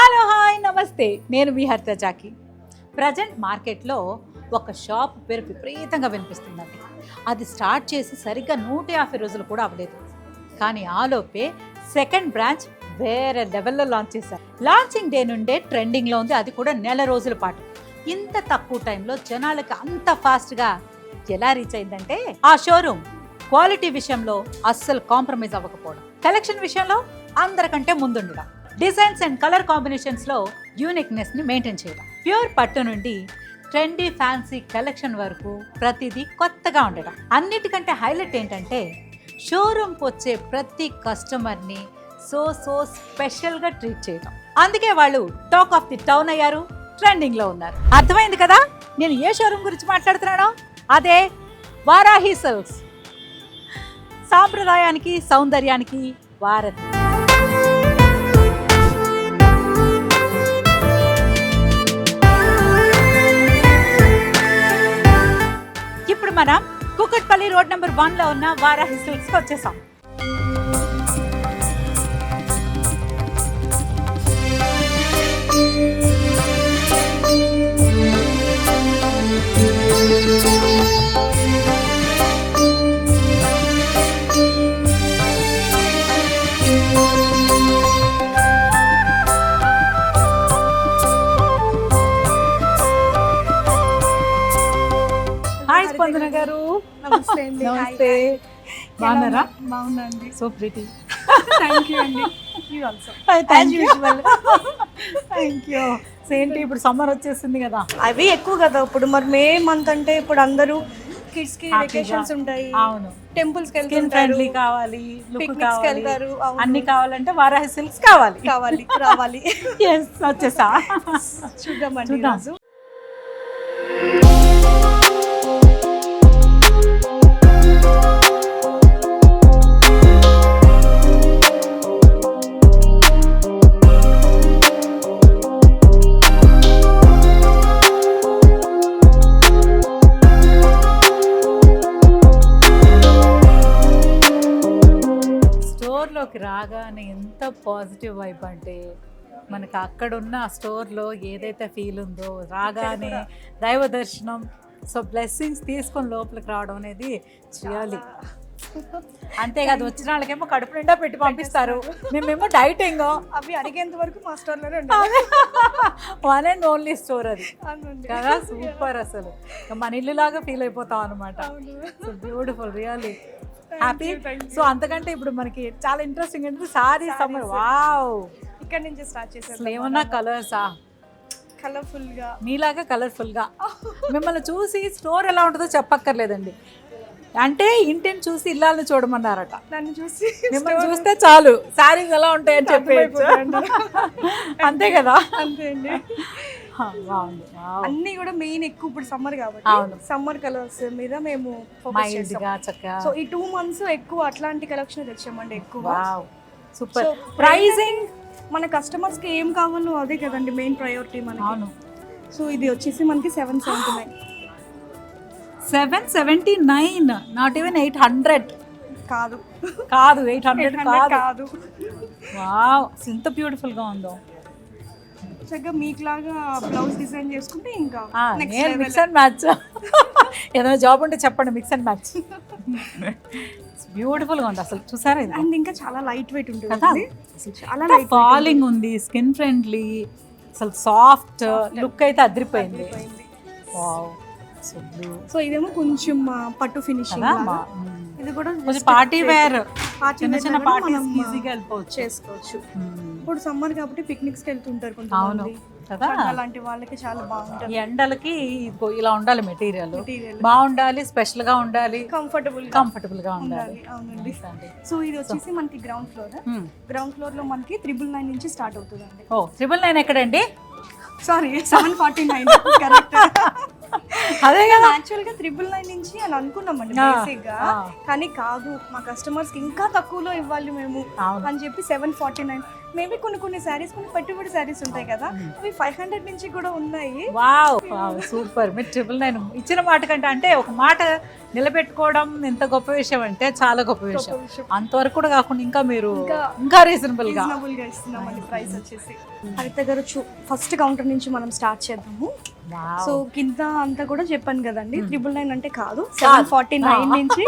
Hello hi నమస్తే, నేను మీ హరిత జాకి. ప్రజెంట్ మార్కెట్లో ఒక షాప్ పేరు విపరీతంగా వినిపిస్తుందండి. అది స్టార్ట్ చేసి సరిగ్గా 150 రోజులు కూడా అవ్వలేదు. కానీ ఆలోపే సెకండ్ బ్రాంచ్ వేరే లెవెల్లో లాంచ్ చేశారు. లాంచింగ్ డే నుండే ట్రెండింగ్లో ఉంది, అది కూడా నెల రోజుల పాటు. ఇంత తక్కువ టైంలో జనాలకి అంత ఫాస్ట్గా ఎలా రీచ్ అయిందంటే, ఆ షోరూమ్ క్వాలిటీ విషయంలో అస్సలు కాంప్రమైజ్ అవ్వకపోవడం, కలెక్షన్ విషయంలో అందరికంటే ముందుండడం, డిజైన్స్ అండ్ కలర్ కాంబినేషన్స్లో యూనిక్నెస్ని మెయింటైన్ చేయడం, ప్యూర్ పట్టు నుండి ట్రెండీ ఫ్యాన్సీ కలెక్షన్ వరకు ప్రతిదీ కొత్తగా ఉండడం. అన్నిటికంటే హైలైట్ ఏంటంటే, షోరూమ్కి వచ్చే ప్రతి కస్టమర్ని సో స్పెషల్గా ట్రీట్ చేయడం. అందుకే వాళ్ళు టాక్ ఆఫ్ ది టౌన్ అయ్యారు, ట్రెండింగ్లో ఉన్నారు. అర్థమైంది కదా నేను ఏ షోరూమ్ గురించి మాట్లాడుతున్నానో? అదే వారాహి సిల్క్స్. సాంప్రదాయానికి సౌందర్యానికి వారధి. ఇప్పుడు మనం కుకట్పల్లి రోడ్ నెంబర్ 1లో ఉన్న వారాహి సిల్క్స్కి వచ్చేసాం. హాయ్ స్పందన గారు. నమస్తే అండి. నమస్తే. బాగున్నారా? బాగున్నాండి. So pretty. థ్యాంక్ యూ అండి. You also. Thank you. Thank you. ఏంటి ఇప్పుడు సమ్మర్ వచ్చేసింది కదా? అవి ఎక్కువ కదా ఇప్పుడు. మరి మే మంత్ అంటే ఇప్పుడు అందరూ కిడ్స్ కి Happy వెకేషన్స్ గా. ఉంటాయి, అవును. టెంపుల్స్ కి స్కిన్ వెళ్తుంటారు, ఫ్రెండ్లీ కావాలి, లుక్ పిక్నిక్స్ కి కావాలి, వెళ్తారు. అవును. అన్ని కావాలంటే వారాహి సిల్క్స్ కావాలి. రావాలి. Yes, వచ్చేసా. చూద్దామండి చూద్దాం. ఈరోజు. స్టోర్లోకి రాగానే ఎంత పాజిటివ్ వైబ్ అంటే, మనకు అక్కడున్న ఆ స్టోర్లో ఏదైతే ఫీల్ ఉందో, రాగానే దైవ దర్శనం, సో బ్లెస్సింగ్స్ తీసుకొని లోపలికి రావడం అనేది చేయాలి. అంతేకాదు, వచ్చిన వాళ్ళకేమో కడుపు నిండా పెట్టి పంపిస్తారు, మేమేమో డైటింగ్. అవి అడిగేంత వరకు మా స్టోర్ లోనే ఉండాలి. వన్ అండ్ ఓన్లీ స్టోర్ అది అవునండి. కదా, సూపర్. అసలు మన ఇల్లు లాగా ఫీల్ అయిపోతాం అనమాట. So beautiful, really happy. So అంతకంటే ఇప్పుడు మనకి చాలా ఇంట్రెస్టింగ్ ఏంటంటే సారీ సమ్మర్. వావ్, ఇక్కడ నుంచి స్టార్ట్ చేసేది. అసలు ఏమన్నా కలర్సా? కలర్ఫుల్ గా, మీలాగా కలర్ఫుల్గా. మిమ్మల్ని చూసి స్టోర్ ఎలా ఉంటుందో చెప్పక్కర్లేదండి. అంటే ఇంటిని చూసి ఇల్లాలని చూడమన్నారట. నన్ను చూసి మిమ్మల్ని చూస్తే చాలు శారీస్ ఎలా ఉంటాయని చెప్పేయచ్చు. అంతే కదా? అంతే అండి. బాగుంది. అన్ని కూడా మెయిన్ ఎక్కువ ఇప్పుడు సమ్మర్ కాబట్టి అవును. సమ్మర్ కలర్స్ మీద మేము ఫోకస్ మైల్డ్ చేస్తాం. గా చక్కగా. సో ఈ 2 months ఎక్కువ అట్లాంటి కలెక్షన్ తెచ్చామండి ఎక్కువ. Wow, super. So, ప్రైజింగ్ మన కస్టమర్స్ కి ఏం కావాలో అదే కదండి మెయిన్ ప్రయారిటీ మనకి. అవును. సో ఇది వచ్చేసి మనకి 779. 779, నాట్ ఈవెన్ 800. కాదు కాదు, 800 కాదు. కాదు. వావ్, ఎంత బ్యూటిఫుల్ గా ఉందో. చక్కగా మీకులాగా బ్లౌజ్ డిజైన్ చేసుకుంటే ఇంకా నేను మిక్స్ అండ్ మ్యాచ్. ఏదైనా జాబ్ ఉంటే చెప్పండి, మిక్స్ అండ్ మ్యాచ్. బ్యూటిఫుల్ గా ఉంది అసలు. చూసారా ఇది? అండ్ ఇంకా చాలా లైట్ వెయిట్ ఉంటుంది కదా, అసలు చాలా లైట్ ఫాలింగ్ ఉంది, స్కిన్ ఫ్రెండ్లీ, అసలు సాఫ్ట్ లుక్ అయితే అదిరిపోయింది. Wow, so blue. సో ఇదేమో కొంచెం పట్టు ఫినిషింగ్. ఇది కూడా కొంచెం పార్టీ వేర్, చిన్న చిన్న పార్టీస్ మనం ఈజీగా వెళ్ళిపోవచ్చు. చేసుకోవచ్చు. ఇప్పుడు సమ్మర్ కాబట్టి పిక్నిక్స్ కి వెళ్తుంటారు అవును కొంతమంది కదా. అలాంటి వాళ్ళకి చాలా బాగుంటుంది. ఈ ఎండలకి ఇదిగో ఇలా ఉండాలి మెటీరియల్. మెటీరియల్ బాగుండాలి, స్పెషల్ గా ఉండాలి, కంఫర్టబుల్ గా ఉండాలి. అవునండి. అండి. సో ఇది వచ్చేసి మనకి గ్రౌండ్ ఫ్లోర్ లో మనకి 999 నుంచి స్టార్ట్ అవుతుందండి. ఓ, 999 ఎక్కడండి? సారీ 749. కరెక్ట్. అదే కదా, యాక్చువల్ గా 999 నుంచి అని అనుకున్నామండి బేసిక్ గా, కానీ కాదు, మా కస్టమర్స్ కి ఇంకా తక్కువలో ఇవ్వాలి మేము అవును. అని చెప్పి 749. మేబీ కొన్ని శారీస్ కొన్ని పెట్టుబడి శారీస్ ఉంటాయి కదా అవి 500 నుంచి కూడా ఉన్నాయి. Wow super. మీరు 999 ఇచ్చిన మాట కంటే అంటే ఒక మాట నిలబెట్టుకోవడం ఎంత గొప్ప విషయం అంటే చాలా గొప్ప విషయం. అంతవరకు కూడా కాకుండా ఇంకా మీరు ఇంకా రీజనబుల్ గా ఇస్తున్నామండి. ప్రైస్ వచ్చేసి హరిత గారు ఫస్ట్ కౌంటర్ నుంచి మనం స్టార్ట్ చేద్దాము. సో కింద అంతా కూడా చెప్పాను కదండి 999 అంటే కాదు 749 నుంచి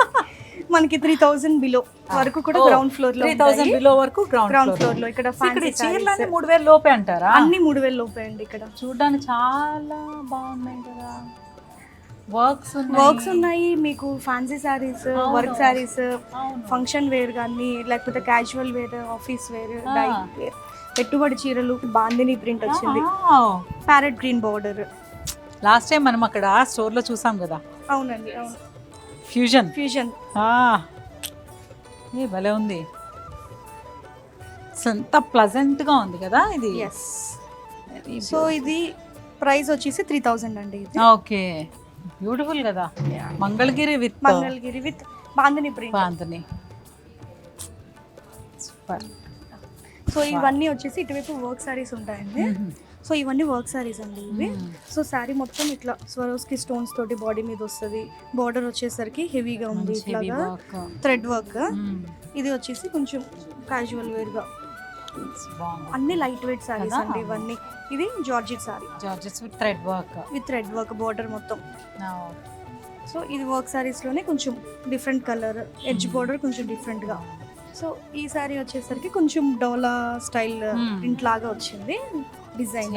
మనకి 3000 బిలో వరకు కూడా గ్రౌండ్ ఫ్లోర్ లో 3000 బిలో వరకు గ్రౌండ్ ఫ్లోర్ లో ఇక్కడ చీరలన్నీ 3000 లోపే అంటారా? అన్ని 3000 లోపే అండి. ఇక్కడ చూడడానికి చాలా బాగున్నాయి కదా. వర్క్స్ ఉన్నాయి మీకు. Fancy saris, work saris, function wear కానీ లేకపోతే casual wear, office wear, daily wear, పెట్టుబడి చీరలు, బాందిని ప్రింట్ వచ్చింది, parrot green border. Last time మనం అక్కడ స్టోర్ లో చూసాం కదా. అవునండి అవును. ఫ్యూజన్ ఏ భలే ఉంది. ఎంత ప్లజెంట్ గా ఉంది కదా ఇది. సో ఇది ప్రైస్ వచ్చేసి 3000 అండి. ఇది ఓకే బ్యూటిఫుల్ కదా. Mangalagiri with bandhani print. Bandhani super. So ఇవన్నీ వచ్చేసి ఇటువైపు వర్క్ సారీస్ ఉంటాయండి. సో ఇవన్నీ వర్క్ సారీస్ అండి ఇవి. సో శారీ మొత్తం ఇట్లా స్వరోస్కి స్టోన్స్ తోటి బాడీ మీద వస్తుంది. బార్డర్ వచ్చేసరికి హెవీగా ఉంది ఇట్లాగా థ్రెడ్ వర్క్. ఇది వచ్చేసి కొంచెం క్యాజువల్ వేర్ గా అన్ని లైట్ వెయిట్ సారీస్ అండి ఇవన్నీ. ఇది georgette sorry, georgettes with thread work border మొత్తం. సో ఇది వర్క్ సారీస్ లోనే కొంచెం డిఫరెంట్ కలర్, ఎడ్జ్ బార్డర్ కొంచెం డిఫరెంట్ గా. సో ఈ సారీ వచ్చేసరికి కొంచెం డోలా స్టైల్ ప్రింట్ లాగా వచ్చింది. డిజైన్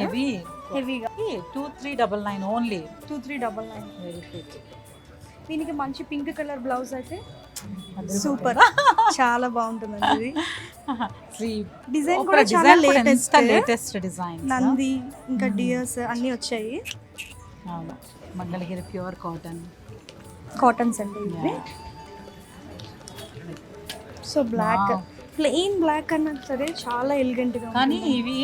హెవీగా 2399 ఓన్లీ 2399. దీనికి మంచి పింక్ కలర్ బ్లౌజ్ అయితే సూపర్ చాలా బాగుంటుందండి. ఇది డిజైన్ కూడా చాలా లేటెస్ట్ డిజైన్. నంది ఇంకా డియర్స్ అన్ని వచ్చాయి. మంగళగిరి ప్యూర్ కాటన్స్ అండి ఇవి. సో బ్లాక్ ప్లెయిన్ బ్లాక్ అన్నా సరే చాలా ఎలిగెంట్ గా. కానీ ఇవి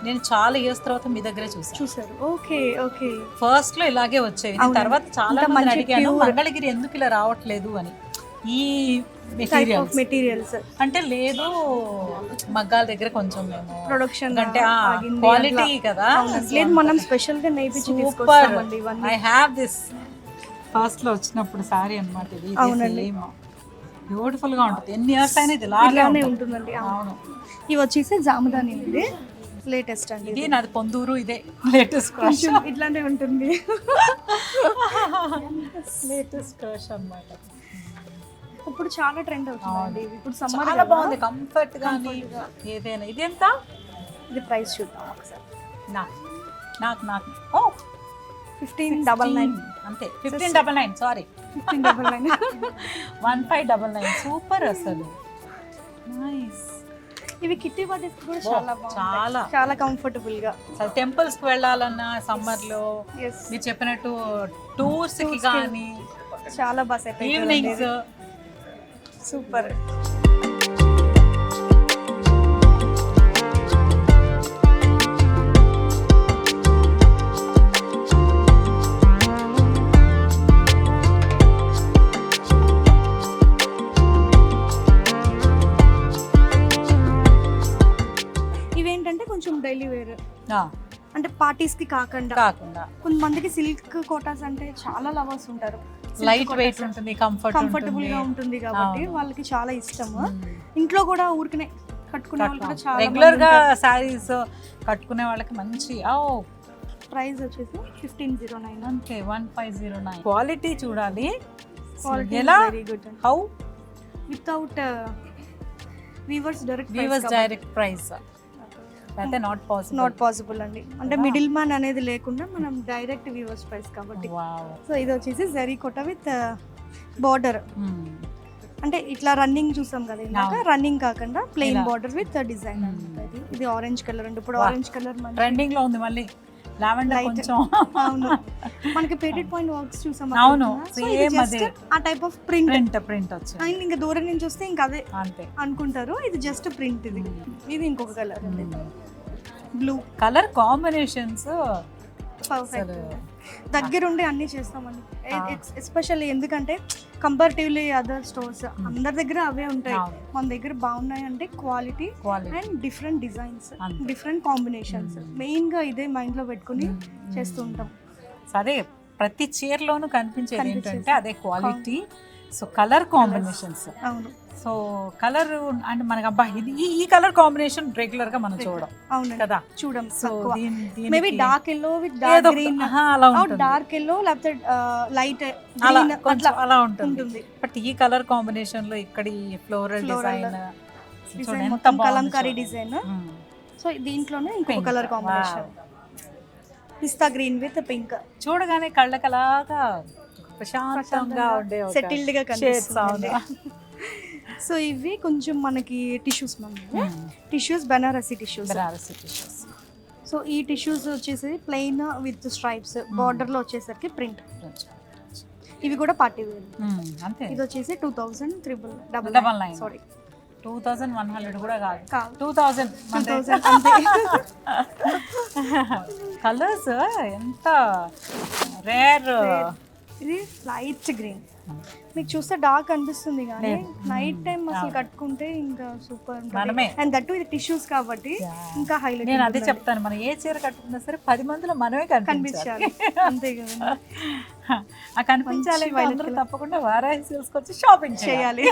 నేను చాలా ఇయర్స్ తర్వాత మీ దగ్గరే చూసారు. Okay okay. ఫస్ట్ లో ఇలాగే వచ్చాయి. తర్వాత చాలా మంది అడిగాను మంగళగిరి ఎందుకు ఇలా రావట్లేదు అని. ఈ మెటీరియల్స్ అంటే లేదు మగ్గాల దగ్గర కొంచెం మేము ప్రొడక్షన్ అంటే క్వాలిటీ కదా. లేదు మనం స్పెషల్ గా నేర్పించి తీసుకొస్తామండి ఇవన్నీ. ఐ హావ్ దిస్ ఫస్ట్ లో వచ్చినప్పుడు సారీ అన్నమాట. ఇది బ్యూటిఫుల్ గా ఉంటుంది. ఎన్ని ఇయర్స్ అయినా ఇది ఇలానే ఉంటుందండి. అవును. ఇవి వచ్చేసి జామదాని ఉంది లేటెస్ట్ అండి. ఇది నాది పొందూరు. ఇదే లేటెస్ట్ క్రష్. ఇట్లానే ఉంటుంది లేటెస్ట్ క్రష్ అన్నమాట. ఇప్పుడు చాలా ట్రెండ్ అవుతుంది. ఇప్పుడు సమ్మర్ చాలా బాగుంది. కంఫర్ట్ గానీ ఏదైనా. ఇది ఎంత? ఇది ప్రైస్ చూద్దాం ఒకసారి. నాకు 1599 అంతే. 1599 సారీ 1599 1599 సూపర్ అసలు. నైస్. ఇవి కిట్టి బర్త్డేస్ కూడా చాలా చాలా చాలా కంఫర్టబుల్ గా. అసలు టెంపుల్స్ కి వెళ్ళాలన్నా సమ్మర్ లో మీరు చెప్పినట్టు టూర్స్ కి కానీ చాలా బాగా సెట్ అవుతుంది. Evenings super. ఇవేంటంటే కొంచెం డైలీ వేర్ అంటే పార్టీస్ కి కాకుండా కొంతమందికి సిల్క్ కోటాస్ అంటే చాలా లవర్స్ ఉంటారు. లైట్ వెయిట్ ఉంటుంది, కంఫర్టబుల్ గా ఉంటుంది కాబట్టి వాళ్ళకి చాలా ఇష్టం. ఇంట్లో కూడా ఊరికనే కట్టుకునే వాళ్ళు కూడా చాలా రెగ్యులర్ గా సారీస్ కట్టుకునే వాళ్ళకి మంచి. ప్రైస్ వచ్చేసి 1509 అంతే. 1509. క్వాలిటీ చూడాలి. ఎలా very good. How without weavers direct price అయితే నాట్ పాసిబుల్ అండి. అంటే మిడిల్ మ్యాన్ అనేది లేకుండా మనం డైరెక్ట్ వ్యూవర్స్ ప్రైస్ కాబట్టి. సో ఇది వచ్చేసి జరీ కోట విత్ బార్డర్. అంటే ఇట్లా రన్నింగ్ చూసాం కదా ఇందాక, రన్నింగ్ కాకుండా ప్లెయిన్ బార్డర్ విత్ డిజైన్. ఇది ఆరెంజ్ కలర్ అండి. ఇప్పుడు ఆరెంజ్ కలర్ ట్రెండింగ్ లో ఉంది. మళ్ళీ లావెండర్ కొంచెం. అవును. మనకి పేటెడ్ పాయింట్ వర్క్స్ చూసాం. అవును. సేమ్ అదే ఆ టైప్ ఆఫ్ ప్రింట్ వచ్చింది. అండ్ ఇంకా దూరం నుంచి వస్తే ఇంకా అదే అనుకుంటారు. ఇది జస్ట్ ప్రింట్. ఇది ఇంకొక కలర్ అండి. Blue colour combinations perfect. దగ్గరుండి అన్ని చేస్తామండి. ఎస్పెషల్లీ ఎందుకంటే కంపారిటివ్లీ అదర్ స్టోర్స్ అందరి దగ్గర అవే ఉంటాయి. అవును. మన దగ్గర బాగున్నాయి అంటే క్వాలిటీ అండ్ డిఫరెంట్ డిజైన్స్, అంతే. డిఫరెంట్ కాంబినేషన్స్, మెయిన్గా ఇదే మైండ్లో పెట్టుకుని చేస్తూ ఉంటాం. సో అదే ప్రతి చీరలోనూ కనిపించేది ఏంటంటే అదే క్వాలిటీ, సో కలర్ కాంబినేషన్స్. అవును సో కలర్ అంటే మనకి అబ్బా ఇది ఈ కలర్ కాంబినేషన్ రెగ్యులర్ గా మనం చూడం అవును కదా. చూడం. So maybe dark yellow with dark green, అలా ఉంటుంది, డార్క్ ఎల్లో లేకపోతే లైట్ అలా గ్రీన్ కొంచెం అట్లా అలా ఉంటుంది. ఉంటుంది. బట్ ఈ కలర్ కాంబినేషన్ లో ఇక్కడ ఈ ఫ్లోరల్ డిజైన్ డిజైన్ మొత్తం కలంకారీ డిజైన్. సో దీంట్లోనే ఇంకొక colour combination pista green with pink. చూడగానే కళ్ళకి అలాగా ప్రశాంతంగా ఉండే సెటిల్డ్ గా షేడ్స్. కనిపిస్తుంది. సో ఇవి కొంచెం మనకి tissues tissues Banarasi tissues. So ఈ టిష్యూస్ వచ్చేసి ప్లెయిన్ విత్ స్ట్రైప్స్, బార్డర్ లో వచ్చేసరికి ప్రింట్. ఇవి కూడా పార్టీ వేర్. అంతే. ఇది వచ్చేసి 2399. సారీ 2100 కూడా కాదు, కాదు. 2000 అంతే. కలర్స్ ఎంత రేర్. ఇది లైట్ గ్రీన్, మీకు చూస్తే డార్క్ అనిపిస్తుంది కానీ నైట్ టైం అసలు కట్టుకుంటే ఇంకా సూపర్ ఉంటుంది. అండ్ దట్టు ఇది టిష్యూస్ కాబట్టి ఇంకా హైలైట్. నేను అదే చెప్తాను, మనం ఏ చీర కట్టుకున్నా సరే 10 మందిలో మనమే కనిపించాలి. అంతే కదా. ఆ కనిపించాలి అందరూ తప్పకుండా వారాహి సిల్క్స్ వచ్చి షాపింగ్ చేయాలి.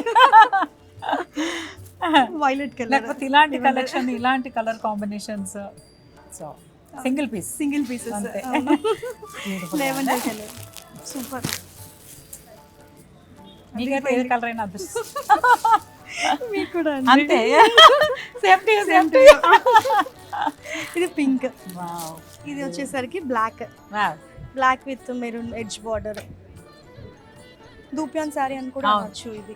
వైలెట్ కలర్, లేకపోతే ఇలాంటి కలెక్షన్, ఇలాంటి colour combinations. So single pieces అంతే. Lavender colour super. మీకైతే ఏ కలర్ అయినా అదృష్టం. మీకు కూడా అంతే. సేఫ్టీ. ఇది పింక్. ఇది వచ్చేసరికి black with maroon edge border. Dupion sari అని కూడా అనొచ్చు. ఇది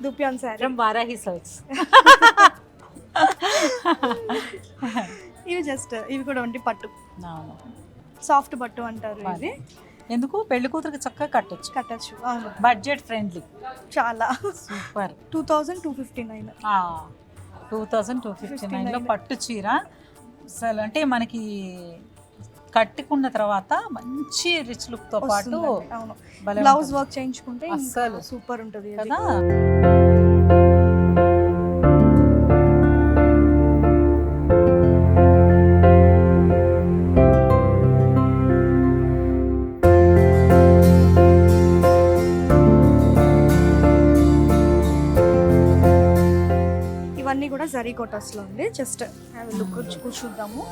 dupion sari from Varahi silks. ఇవి జస్ట్ ఇవి కూడా ఉండి పట్టు, సాఫ్ట్ పట్టు అంటారు. ఇది ఎందుకు పెళ్లి కూతురికి చక్కగా కట్టొచ్చు. అవును, బడ్జెట్ ఫ్రెండ్లీ, చాలా సూపర్. 2259. 2259 లో పట్టు చీర అసలు అంటే మనకి కట్టుకున్న తర్వాత మంచి రిచ్ లుక్ తో పాటు బ్లౌజ్ వర్క్ చేయించుకుంటే అసలు సూపర్ ఉంటుంది కదా. ఇవన్నీ కూడా జరీ కోటర్స్ లో ఉంది. జస్ట్ లుక్ చూద్దాము.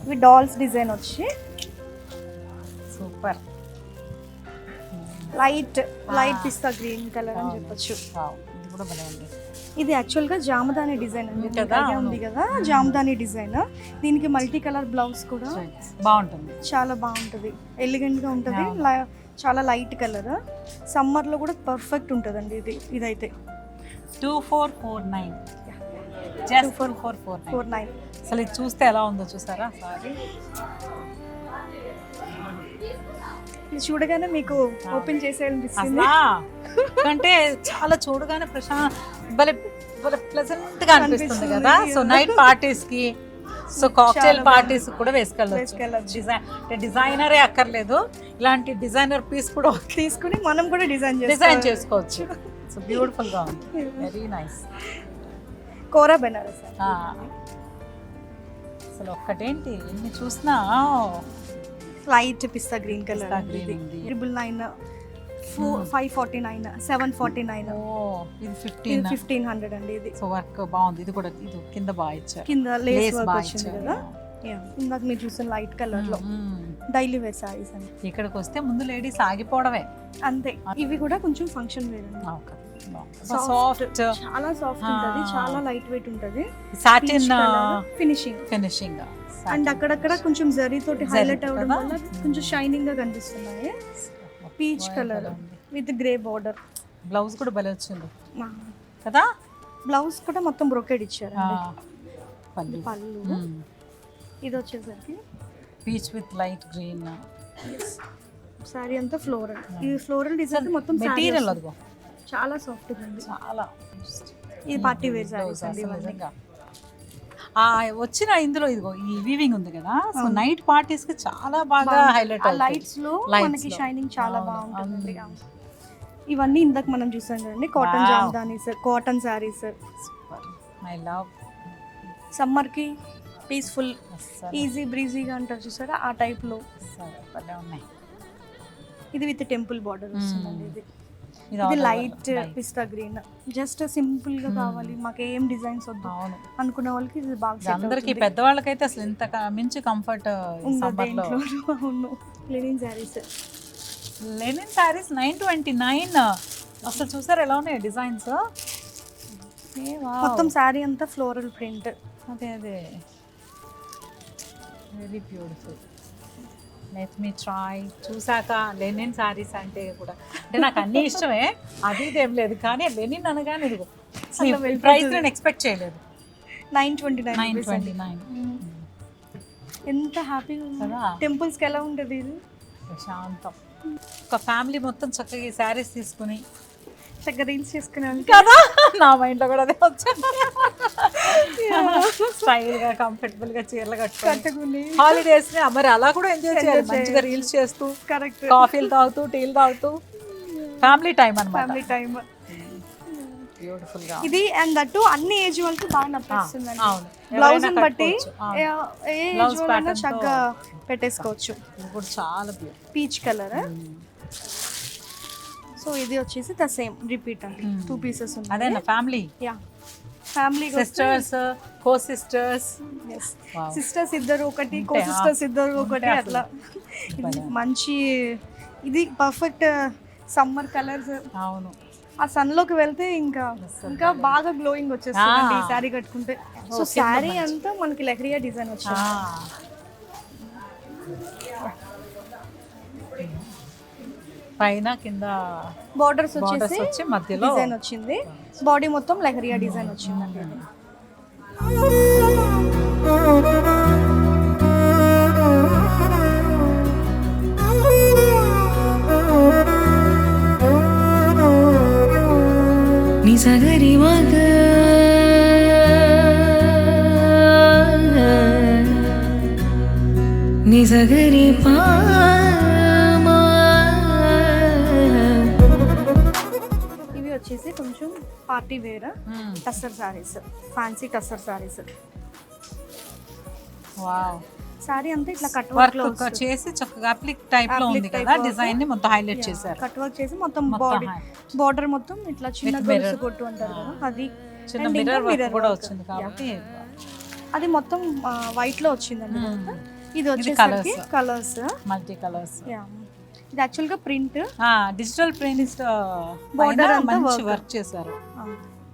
ఇవి డాల్స్ డిజైన్ వచ్చి సూపర్ లైట్ పిస్తా గ్రీన్ కలర్ అని చెప్పొచ్చు. ఇది కూడా బాగుంది. ఇది యాక్చువల్ గా జామదాని డిజైన్ అండి, ఉంది కదా జామదాని డిజైన్. దీనికి మల్టీ కలర్ బ్లౌజ్ కూడా బాగుంటుంది, చాలా బాగుంటుంది, ఎలిగెంట్ గా ఉంటుంది. చాలా లైట్ కలర్, సమ్మర్ లో కూడా పర్ఫెక్ట్ ఉంటుందండి. ఇదైతే 2449. జస్ట్ 2449. అసలు ఇది చూస్తే ఎలా ఉందో చూసారా సారీ. ఇది చూడగానే మీకు ఓపెన్ చేసేయాలనిపిస్తుంది. అంటే చాలా చూడగానే భలే ప్లెజెంట్ గా అనిపిస్తుంది కదా. సో నైట్ పార్టీస్ కి, సో కాక్టైల్ పార్టీస్ కూడా వేసుకెళ్ళచ్చు. డిజైనరే అక్కర్లేదు, ఇలాంటి డిజైనర్ పీస్ కూడా తీసుకుని మనం కూడా డిజైన్ చేసుకోవచ్చు. సో బ్యూటిఫుల్ గా ఉంది, వెరీ నైస్. కోరా బెనారస్ అసలు ఒక్కటేంటి ఎన్ని చూసినా. లైట్ పిస్తా గ్రీన్ కలర్, 999, 549, 749. ఇది 1500 అండి. ఇది సో వర్క్ బాగుంది. ఇది కూడా ఇది కింద బాగా ఇచ్చారు, కింద లేస్ వర్క్ వచ్చింది కదా. ఇందాక మీరు చూసిన లైట్ కలర్ లో డైలీ వేర్ సారీస్ అండి. ఇక్కడికి వస్తే ముందు లేడీస్ ఆగిపోవడమే అంతే. ఇవి కూడా కొంచెం ఫంక్షన్ వేర్ అండి. సాఫ్ట్, చాలా సాఫ్ట్ ఉంటుంది, చాలా లైట్ వెయిట్ ఉంటుంది. సాటిన్ ఫినిషింగ్ అండ్ అక్కడక్కడ కొంచెం జరీ తోటి హైలైట్ అవ్వడం వల్ల కొంచెం షైనింగ్ గా కనిపిస్తున్నాయి. Peach colour with grey border. Blouse కూడా భలే వచ్చింది కదా. బ్లౌజ్ కూడా మొత్తం బ్రోకెడ్ ఇచ్చారు. పళ్ళు ఇది వచ్చేసరికి peach with light green. Sorry అంతా ఫ్లోరల్. ఇది ఫ్లోరల్ డిజైన్ మొత్తం మెటీరియల్ అదిగో చాలా సాఫ్ట్ ఉంది, చాలా. ఇది పార్టీ వేర్ సారీస్ అండి. వచ్చిన ఇందులో ఇదిగో ఈ వీవింగ్ ఉంది కదా. సో నైట్ పార్టీస్ కి చాలా బాగా హైలైట్. లైట్స్ లో మనకి షైనింగ్ చాలా బాగుంటుంది. ఇవన్నీ ఇందాక మనం చూసాం కదండి cotton Wow. Jamdanis, cotton saris. Super, I love. సమ్మర్కి పీస్ఫుల్ ఈజీ బ్రీజీగా అంటారు చూసారా, ఆ టైప్లో. భలే ఉన్నాయి. ఇది విత్ టెంపుల్ బార్డర్ వస్తుందండి. ఇది ఇది ఇది all లైట్ over, light. పిస్తా గ్రీన్. జస్ట్ సింపుల్ గా కావాలి, మాకు ఏం డిజైన్స్ వద్దు అవును, అనుకునే వాళ్ళకి ఇది బాగా ఇది సెట్ అందరికి పెద్దవాళ్ళకైతే అసలు ఇంత మించి కంఫర్ట్ సమ్మర్ లో. అవును. లెనిన్ శారీస్. లెనిన్ సారీస్ 929. అసలు చూసారు ఎలా ఉన్నాయి డిజైన్స్. మొత్తం శారీ అంతా ఫ్లోరల్ ప్రింట్. అదే very beautiful. Let me try. చూసాక లెనిన్ సారీస్ అంటే కూడా అంటే నాకు అన్ని ఇష్టమే, అది ఇదేం లేదు, కానీ లెనిన్ అనగానే ఇదిగో ప్రైస్ నేను ఎక్స్పెక్ట్ చేయలేదు. 929. 929. ఎంత హ్యాపీగా కదా. టెంపుల్స్కి ఎలా ఉంటుంది ఇది. ప్రశాంతం. ఒక ఫ్యామిలీ మొత్తం చక్కగా ఈ శారీస్ తీసుకుని చక్కగా రీల్స్ చేసుకున్నాను కదా, నా మైండ్లో కూడా అదే వచ్చాను. స్టైల్గా కంఫర్టబుల్గా చీరలు కట్టుకుని హాలిడేస్ ని మరి అలా కూడా ఎంజాయ్ చేయాలి, మంచిగా రీల్స్ చేస్తూ, కరెక్ట్, కాఫీలు తాగుతూ, టీలు తాగుతూ, ఫ్యామిలీ టైం అన్నమాట. Family time. బ్యూటిఫుల్ గా ఇది అండ్ దట్టు అన్ని ఏజ్ వాళ్ళకి బాగా నచ్చుతుందండి. అవును, బ్లౌజ్ బట్టి ఏ Blouse ఏజ్ వాళ్ళైనా pattern చక్కగా పెట్టేసుకోవచ్చు. ఇది కూడా చాలా బ్యూటిఫుల్. Peach colour. సో ఇది వచ్చేసి ద సేమ్ రిపీట్ అండి. 2 పీసెస్ ఉన్నాయి. అదేనా ఫ్యామిలీ, యా ఫ్యామిలీ సిస్టర్స్, కో సిస్టర్స్, సిస్టర్స్ ఇద్దరు ఒకటి, కో సిస్టర్స్ ఇద్దరు ఒకటి, అట్లా. ఇది మంచి, ఇది పర్ఫెక్ట్ సమ్మర్ కలర్స్. అవును, ఆ సన్ లోకి వెళ్తే ఇంకా బాగా గ్లోయింగ్ వచ్చేస్తుంది ఈ శారీ కట్టుకుంటే. సో శారీ అంతా మనకి లెహరియా డిజైన్ వచ్చింది. పైన కింద బోర్డర్స్ బోర్డర్స్ వచ్చేసి వచ్చి మధ్యలో డిజైన్ వచ్చింది. బాడీ మొత్తం లెహరియా డిజైన్ వచ్చిందండి. నిజగరి మగ నిజగరి ఇవి వచ్చేసి కొంచెం party wear tussar saris, fancy tussar saris. Wow, sari అంతా ఇట్లా కట్ వర్క్ లో వర్క్ చేసి చక్కగా అప్లిక్ టైప్ లో ఉంది కదా, డిజైన్ ని మొత్తం హైలైట్ చేశారు. కట్ వర్క్ చేసి మొత్తం బాడీ బోర్డర్ మొత్తం ఇట్లా చిన్న గొలుసు కొట్టు అంటారు కదా, అది చిన్న And మిర్రర్ ఇంకా వర్క్ mirror కూడా work. వచ్చింది కాబట్టి అది మొత్తం వైట్ లో వచ్చిందండి. ఇదంతా. ఇది వచ్చేసరికి colours. కలర్స్. Multi colours. ఇది యాక్చువల్ గా ప్రింట్, డిజిటల్ ప్రింట్ Border అంతా మంచి work. వర్క్ చేశారు,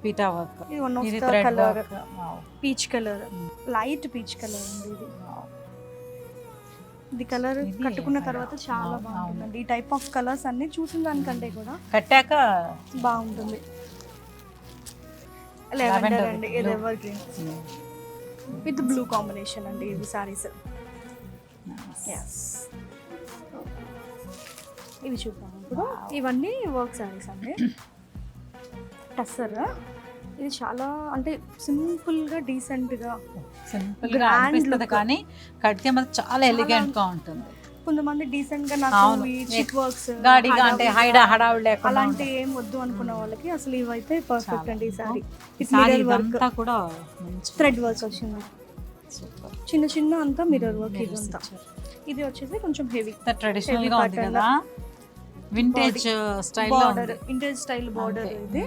పీటా వర్క్. ఇది వన్ ఆఫ్ ఇది the thread colour work. Peach colour, light peach colour అండి ఇది. ఇది కలర్ ఇది కట్టుకున్న తర్వాత చాలా బాగుంటుందండి. ఈ టైప్ ఆఫ్ కలర్స్ అన్ని చూసిన దానికంటే కూడా కట్టాక బాగుంటుంది. లెవెండర్ అండి, ఇది ever green with blue combination అండి ఇది సారీస్. ఇవి చూద్దాం ఇప్పుడు. ఇవన్నీ వర్క్ సారీస్ అండి. టస్సర్. ఇది చాలా అంటే సింపుల్ గా డీసెంట్ గా సింపుల్ గా అనిపిస్తుంది, కానీ కడితే మాత్రం చాలా ఎలిగెంట్ గా ఉంటుంది. కొంతమంది డీసెంట్ గా నాకు అవును. ఈ చిక్ వర్క్స్ గాడిగా అంటే హడావుడి లేకుండా అలాంటి ఏం వద్దు అనుకున్న వాళ్ళకి అసలు ఇవైతే పర్ఫెక్ట్ అండి. ఈ సారీ సారీ ఇదంతా కూడా మంచి థ్రెడ్ వర్క్ వచ్చింది, సూపర్. చిన్న చిన్న అంతా మిర్రర్ వర్క్. ఇదంతా ఇది వచ్చేసి కొంచెం హెవీ ట్రెడిషనల్ గా ఉంది కదా, వింటేజ్ స్టైల్ లో బార్డర్, ఇంటేజ్ స్టైల్ బార్డర్. ఇది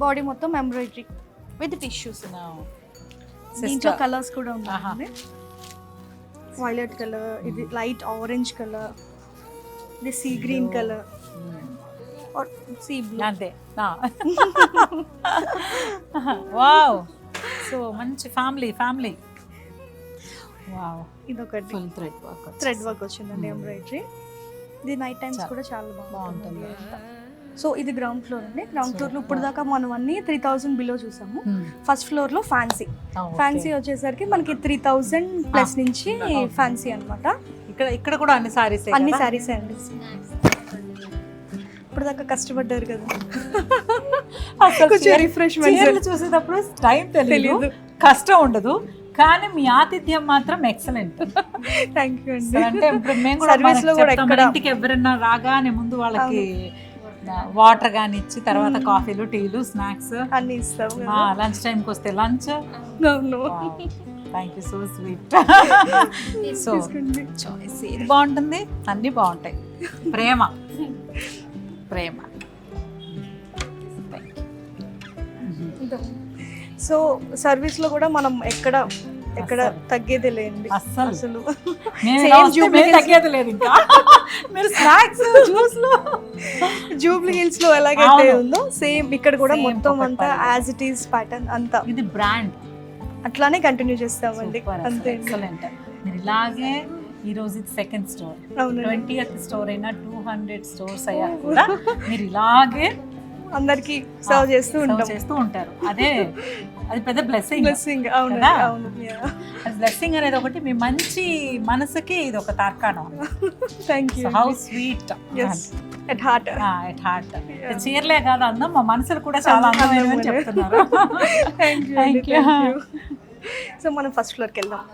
బాడీ మొత్తం ఎంబ్రాయిడరీ విత్ టిష్యూస్. దీంట్లో కలర్స్ కూడా ఉన్నాయి. వైలెట్ కలర్, ఇది లైట్ ఆరెంజ్ కలర్, ఇది sea green colour or sea blue. అంతే. వావ్, సో మంచి ఫ్యామిలీ. వావ్, ఇది ఒకటి full thread work. Thread work వచ్చిందండి ఎంబ్రాయిడరీ. ఇది నైట్ టైమ్స్ కూడా చాలా బాగుంటుంది. సో ఇది గ్రౌండ్ ఫ్లోర్ అండి. గ్రౌండ్ ఫ్లోర్ లో ఇప్పుడు దాకా మనం అన్ని 3000 బిలో చూసాము. ఫస్ట్ ఫ్లోర్ లో ఫ్యాన్సీ. ఫ్యాన్సీ వచ్చేసరికి మనకి 3000 ప్లస్ నుంచి ఫ్యాన్సీ అన్నమాట. ఇక్కడ కూడా అన్ని సారీస్ అన్ని సారీస్ అండి. ఇప్పుడు దాకా కష్టపడ్డారు కదా, కొంచెం రిఫ్రెష్మెంట్ చూసేటప్పుడు టైం తెలియదు, కష్టం ఉండదు, కానీ మీ ఆతిథ్యం మాత్రం ఎక్సలెంట్. థ్యాంక్ యూ అండి. అంటే ఇప్పుడు మేము కూడా సర్వీస్ లో కూడా మన ఇంటికి ఎవరైనా రాగానే ముందు వాళ్ళకి వాటర్ కానీ ఇచ్చి తర్వాత కాఫీలు టీలు స్నాక్స్ అన్ని ఇస్తాం లంచ్ టైంకి వస్తే లంచ్. అవును. Thank you, so sweet. So choice ఇది బాగుంటుంది, అన్నీ బాగుంటాయి. ప్రేమ ప్రేమ. సో సర్వీస్ లో కూడా మనం ఎక్కడ తగ్గేది లేండి అస్సలు. అసలు. నేను Same ఇలా వస్తే Jubilee మేము తగ్గేది లేదు ఇంకా. మీరు స్నాక్స్ జ్యూస్లు జూబ్లీ హిల్స్ లో ఎలాగైతే అవును. ఉందో సేమ్ ఇక్కడ కూడా Same మొత్తం ఒకటి అంతా పడేది. యాజ్ ఇట్ ఈస్ ప్యాటర్న్ అంతా ఇది బ్రాండ్. అట్లానే కంటిన్యూ చేస్తామండి అంతే. ఎక్సలెంట్. మీరు ఇలాగే ఈ రోజు ఇది సెకండ్ స్టోర్, అవునండి. 20th స్టోర్ అయినా 200 స్టోర్స్ అయ్యా కూడా మీరు ఇలాగే అందరికి సర్వ్ చేస్తూ serve ఉంటాం. చేస్తూ ఉంటారు. అది పెద్ద బ్లెస్సింగ్. బ్లెస్సింగ్. అవును కదా? అవును. బ్లెస్సింగ్ అనేది ఒకటి, మీ మంచి మనసుకి ఇది ఒక తార్కాణం. Thank you. How sweet at heart. At heart. చీరలే కాదు అందం, మా మనసులు కూడా చాలా అందమైనవి చెప్తున్నారు. Thank you. Thank you. So మనం ఫస్ట్ ఫ్లోర్కి వెళ్దాం.